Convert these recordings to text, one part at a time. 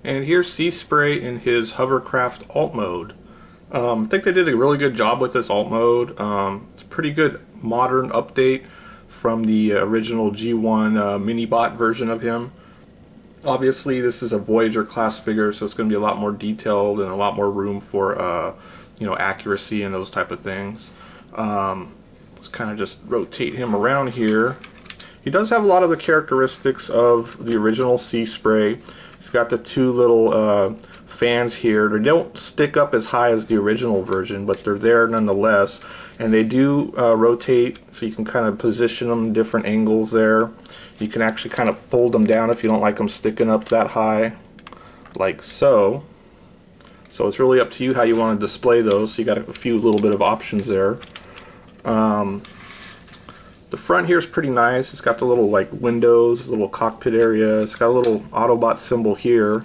And here's Sea Spray in his hovercraft alt mode. I think they did a really good job with this alt mode. It's a pretty good modern update from the original G1 mini-bot version of him. Obviously this is a Voyager class figure, so it's going to be a lot more detailed and a lot more room for you know, accuracy and those type of things. Let's kind of just rotate him around here. He does have a lot of the characteristics of the original Sea Spray. He's got the two little fans here. They don't stick up as high as the original version, but they're there nonetheless. And they do rotate, so you can kind of position them in different angles there. You can actually kind of fold them down if you don't like them sticking up that high, like so. So it's really up to you how you want to display those. So you got a few little bit of options there. The front here is pretty nice. It's got the little like windows, little cockpit area. It's got a little Autobot symbol here,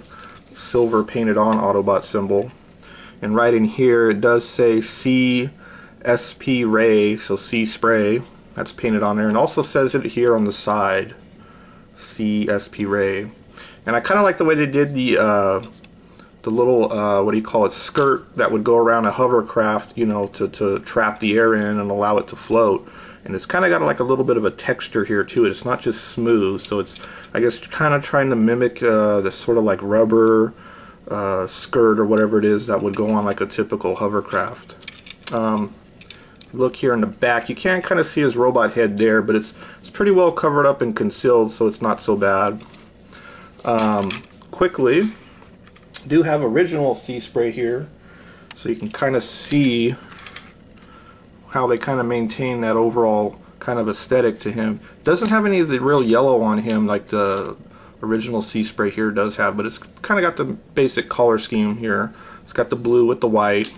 silver painted on Autobot symbol. And right in here it does say CSP Ray, so Sea Spray. That's painted on there, and also says it here on the side, CSP Ray. And I kind of like the way they did the little what do you call it, skirt that would go around a hovercraft, you know, to trap the air in and allow it to float. And it's kind of got like a little bit of a texture here to it. It's not just smooth, so it's, I guess, kind of trying to mimic the sort of like rubber skirt or whatever it is that would go on like a typical hovercraft. Look here in the back, you can kind of see his robot head there, but it's pretty well covered up and concealed, so it's not so bad. Quickly, do have original Sea Spray here, so you can kind of see how they kind of maintain that overall kind of aesthetic to him. Doesn't have any of the real yellow on him like the original Sea Spray here does have, but it's kind of got the basic color scheme here. It's got the blue with the white,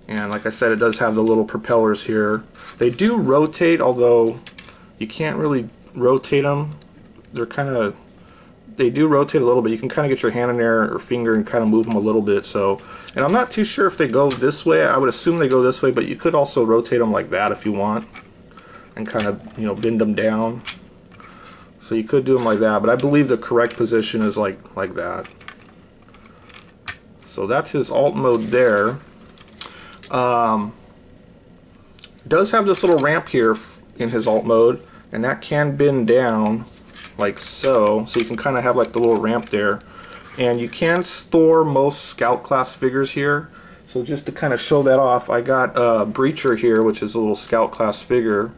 and like I said, it does have the little propellers here. They do rotate, although you can't really rotate them. They're kind of, they do rotate a little bit. You can kind of get your hand in there or finger and kind of move them a little bit. So, and I'm not too sure if they go this way. I would assume they go this way, but you could also rotate them like that if you want, and kind of, you know, bend them down. So you could do them like that, but I believe the correct position is like that. So that's his alt mode there. Does have this little ramp here in his alt mode, and that can bend down like so, so you can kind of have like the little ramp there. And you can store most Scout class figures here, so just to kind of show that off, I got a Breacher here, which is a little Scout class figure,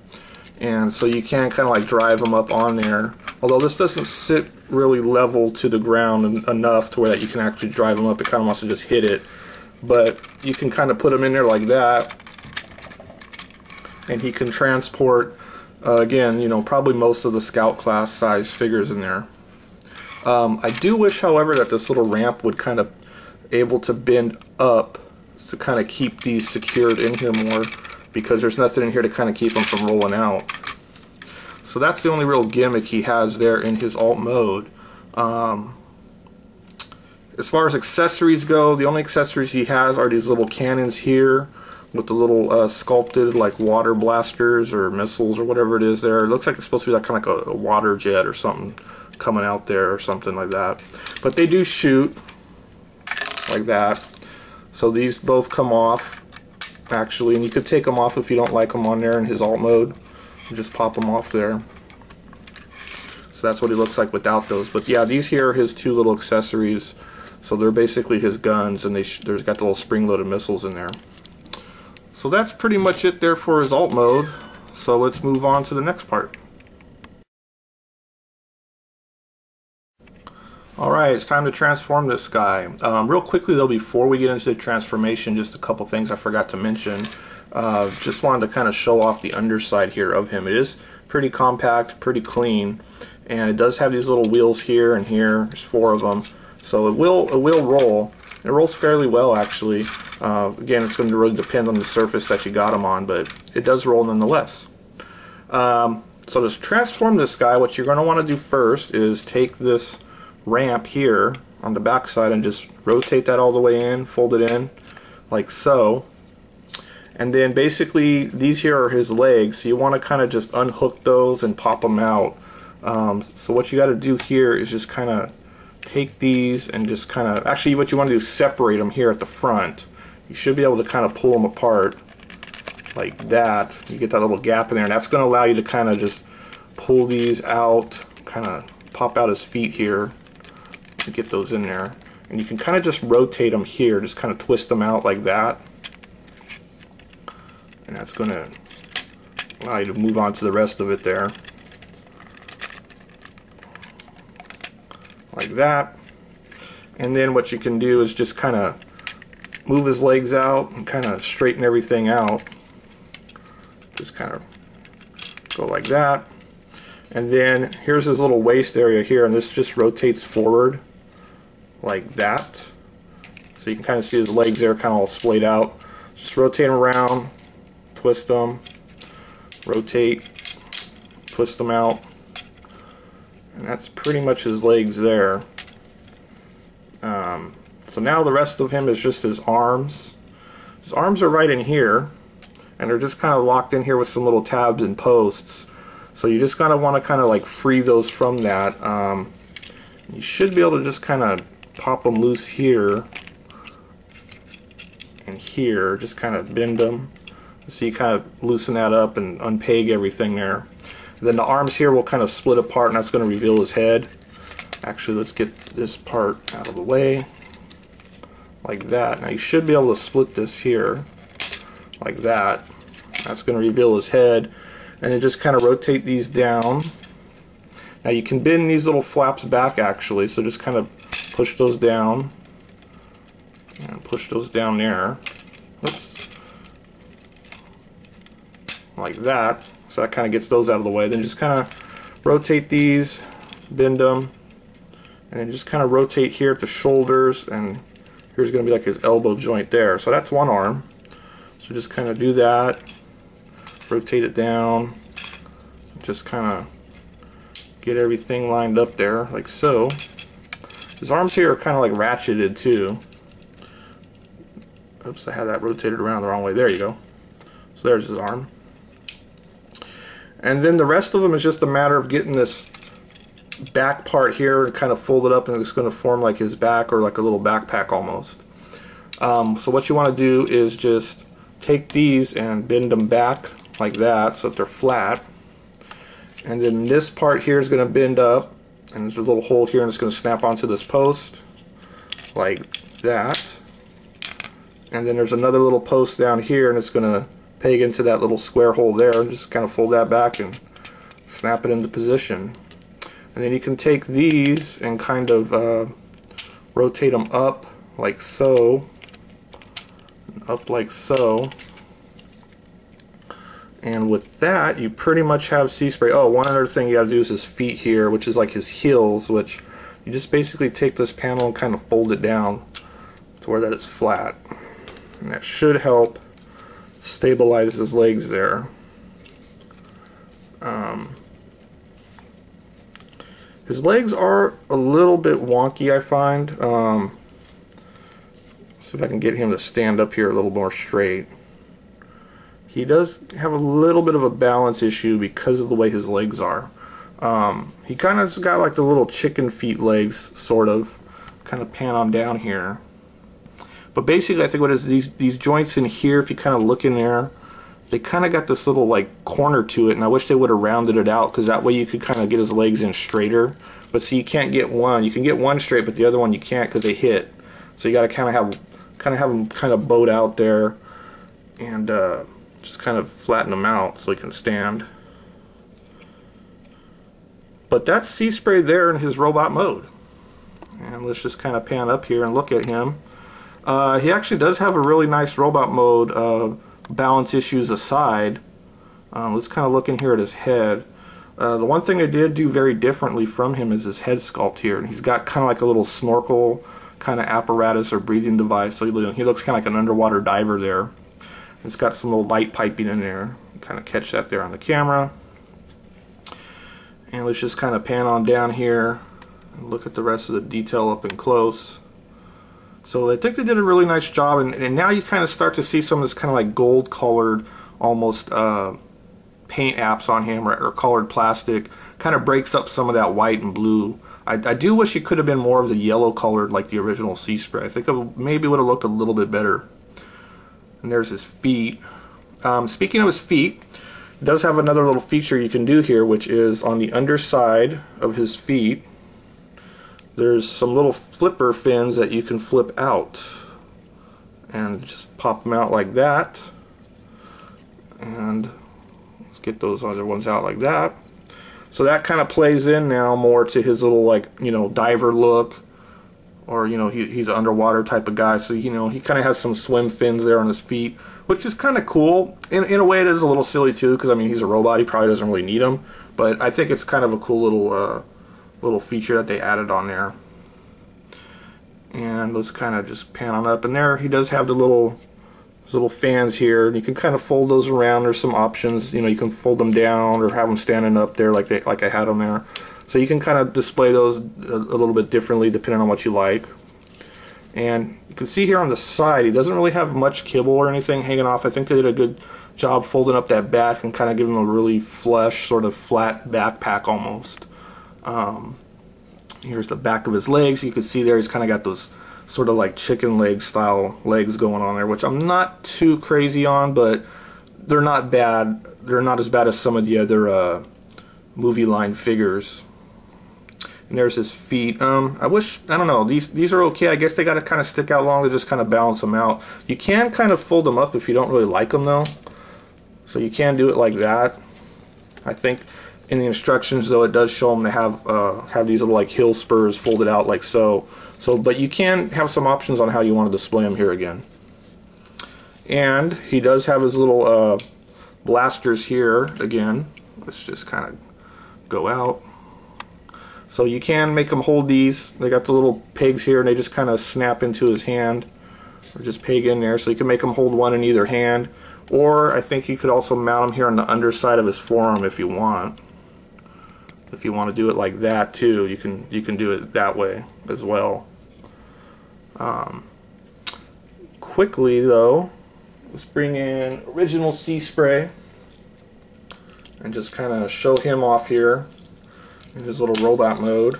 and so you can kind of like drive them up on there, although this doesn't sit really level to the ground enough to where that you can actually drive them up. It kind of wants to just hit it, but you can kind of put them in there like that, and he can transport again, you know, probably most of the Scout class size figures in there. I do wish, however, that this little ramp would kind of able to bend up to kind of keep these secured in here more, because there's nothing in here to kind of keep them from rolling out. So that's the only real gimmick he has there in his alt mode. As far as accessories go, the only accessories he has are these little cannons here with the little sculpted like water blasters or missiles or whatever it is there. It looks like it's supposed to be like kind of like a water jet or something coming out there or something like that. But they do shoot like that. So these both come off actually, and you could take them off if you don't like them on there in his alt mode. You just pop them off there. So that's what he looks like without those. But yeah, these here are his two little accessories. So they're basically his guns, and there's got the little spring-loaded missiles in there. So that's pretty much it there for his alt mode. So let's move on to the next part. Alright, it's time to transform this guy. Real quickly though, before we get into the transformation, just a couple things I forgot to mention. Just wanted to kind of show off the underside here of him. It is pretty compact, pretty clean, and it does have these little wheels here and here. There's 4 of them. So it will roll. It rolls fairly well, actually. Again, it's going to really depend on the surface that you got them on, but it does roll nonetheless. So to transform this guy, what you're going to want to do first is take this ramp here on the back side and just rotate that all the way in, fold it in like so, and then basically these here are his legs, so you want to kind of just unhook those and pop them out. So what you got to do here is just kind of take these and just kind of, actually what you want to do is separate them here at the front. You should be able to kind of pull them apart like that. You get that little gap in there, and that's going to allow you to kind of just pull these out, kind of pop out his feet here to get those in there. And you can kind of just rotate them here, just kind of twist them out like that. And that's going to allow you to move on to the rest of it there. Like that. And then what you can do is just kind of move his legs out and kind of straighten everything out. Just kind of go like that. And then here's his little waist area here, and this just rotates forward like that. So you can kind of see his legs there kind of all splayed out. Just rotate them around, twist them, rotate, twist them out. And that's pretty much his legs there. So now the rest of him is just his arms. His arms are right in here, and they're just kind of locked in here with some little tabs and posts. So you just kind of want to kind of like free those from that. You should be able to just kind of pop them loose here and here, just kind of bend them. So you kind of loosen that up and unpeg everything there. And then the arms here will kind of split apart, and that's going to reveal his head. Actually, let's get this part out of the way like that. Now you should be able to split this here like that. That's going to reveal his head. And then just kind of rotate these down. Now you can bend these little flaps back actually, so just kind of push those down and push those down there. Oops. Like that. So that kind of gets those out of the way. Then just kind of rotate these, bend them, and then just kind of rotate here at the shoulders, and here's going to be like his elbow joint there. So that's one arm. So just kind of do that, rotate it down, just kind of get everything lined up there like so. His arms here are kind of like ratcheted too. Oops, I had that rotated around the wrong way. There you go. So there's his arm. And then the rest of them is just a matter of getting this back part here and kind of fold it up, and it's going to form like his back, or like a little backpack almost. So what you want to do is just take these and bend them back like that so that they're flat. And then this part here is going to bend up, and there's a little hole here, and it's going to snap onto this post like that. And then there's another little post down here, and it's going to peg into that little square hole there, and just kind of fold that back and snap it into position. And then you can take these and kind of rotate them up like so, up like so. And with that, you pretty much have Sea Spray. Oh, one other thing you gotta do is his feet here, which is like his heels, which you just basically take this panel and kind of fold it down to where that it's flat. And that should help stabilize his legs there. His legs are a little bit wonky, I find. See if I can get him to stand up here a little more straight. He does have a little bit of a balance issue because of the way his legs are. He kind of got like the little chicken feet legs, sort of. Kind of pan on down here. But basically, I think what is these joints in here, if you kind of look in there, they kind of got this little like corner to it, and I wish they would have rounded it out, because that way you could kind of get his legs in straighter. But see, you can't get one. You can get one straight, but the other one you can't because they hit. So you got to kind of have them kind of bowed out there, and just kind of flatten them out so he can stand. But that's Sea Spray there in his robot mode. And let's just kind of pan up here and look at him. He actually does have a really nice robot mode, balance issues aside. Let's kind of look in here at his head. The one thing I did do very differently from him is his head sculpt here. And he's got kind of like a little snorkel kind of apparatus or breathing device. So he looks kind of like an underwater diver there. It's got some little light piping in there. You kind of catch that there on the camera. And let's just kind of pan on down here and look at the rest of the detail up and close. So I think they did a really nice job, and now you kind of start to see some of this kind of like gold colored almost paint apps on him, or colored plastic. Kind of breaks up some of that white and blue I do wish it could have been more of the yellow colored like the original Sea Spray. I think it maybe would have looked a little bit better. And there's his feet. Speaking of his feet, it does have another little feature you can do here, which is on the underside of his feet, there's some little flipper fins that you can flip out. And just pop them out like that. And let's get those other ones out like that. So that kind of plays in now more to his little, like, you know, diver look. Or, you know, he's an underwater type of guy. So, you know, he kind of has some swim fins there on his feet, which is kind of cool. In a way, it is a little silly, too, because, I mean, he's a robot. He probably doesn't really need them. But I think it's kind of a cool little feature that they added on there. And let's kind of just pan on up. And there he does have the little fans here, and you can kind of fold those around. There's some options. You know, you can fold them down or have them standing up there like I had them there. So you can kind of display those a little bit differently depending on what you like. And you can see here on the side, he doesn't really have much kibble or anything hanging off. I think they did a good job folding up that back and kind of giving him a really flush, sort of flat backpack almost. Here's the back of his legs. You can see there he's kind of got those sort of like chicken leg style legs going on there, which I'm not too crazy on, but they're not bad. They're not as bad as some of the other movie line figures. And there's his feet. I don't know, these are okay. I guess they got to kind of stick out long to just kind of balance them out. You can kind of fold them up if you don't really like them though. So you can do it like that. I think in the instructions though it does show them to have these little like heel spurs folded out like so. But you can have some options on how you want to display them here again. And he does have his little blasters here again. Let's just kind of go out. So you can make them hold these. They got the little pegs here and they just kind of snap into his hand, or just peg in there. So you can make them hold one in either hand, or I think you could also mount them here on the underside of his forearm if you want. If you want to do it like that too, you can do it that way as well. Quickly though, let's bring in original Sea Spray and just kind of show him off here in his little robot mode.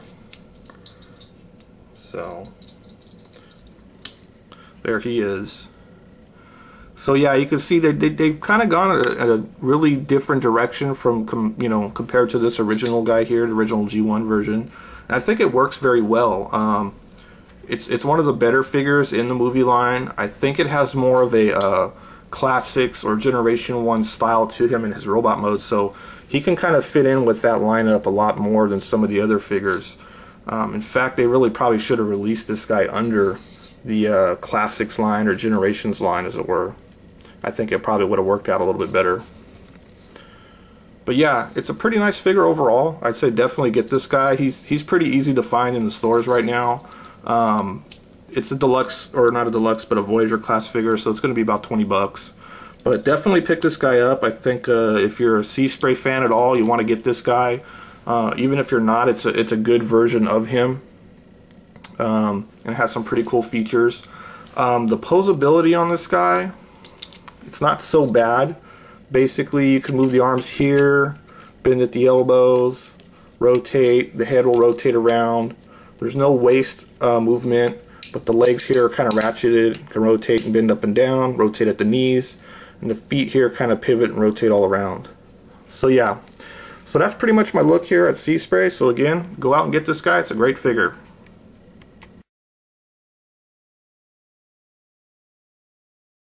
So there he is. So yeah, you can see that they've kind of gone at a really different direction from compared to this original guy here, the original G1 version. And I think it works very well. It's one of the better figures in the movie line. I think it has more of a classics or Generation 1 style to him in his robot mode, so he can kind of fit in with that lineup a lot more than some of the other figures. In fact, they really probably should have released this guy under the classics line or Generations line, as it were. I think it probably would have worked out a little bit better. But yeah, it's a pretty nice figure overall. I'd say definitely get this guy. He's pretty easy to find in the stores right now. It's a deluxe, or not a deluxe, but a Voyager class figure, so it's going to be about 20 bucks. But definitely pick this guy up. I think if you're a Sea Spray fan at all, you want to get this guy. Even if you're not, it's a good version of him. And it has some pretty cool features. The posability on this guy, it's not so bad. Basically, you can move the arms here, bend at the elbows, rotate. The head will rotate around. There's no waist movement, but the legs here are kind of ratcheted. Can rotate and bend up and down, rotate at the knees, and the feet here kind of pivot and rotate all around. So yeah, so that's pretty much my look here at Sea Spray. So again, go out and get this guy. It's a great figure.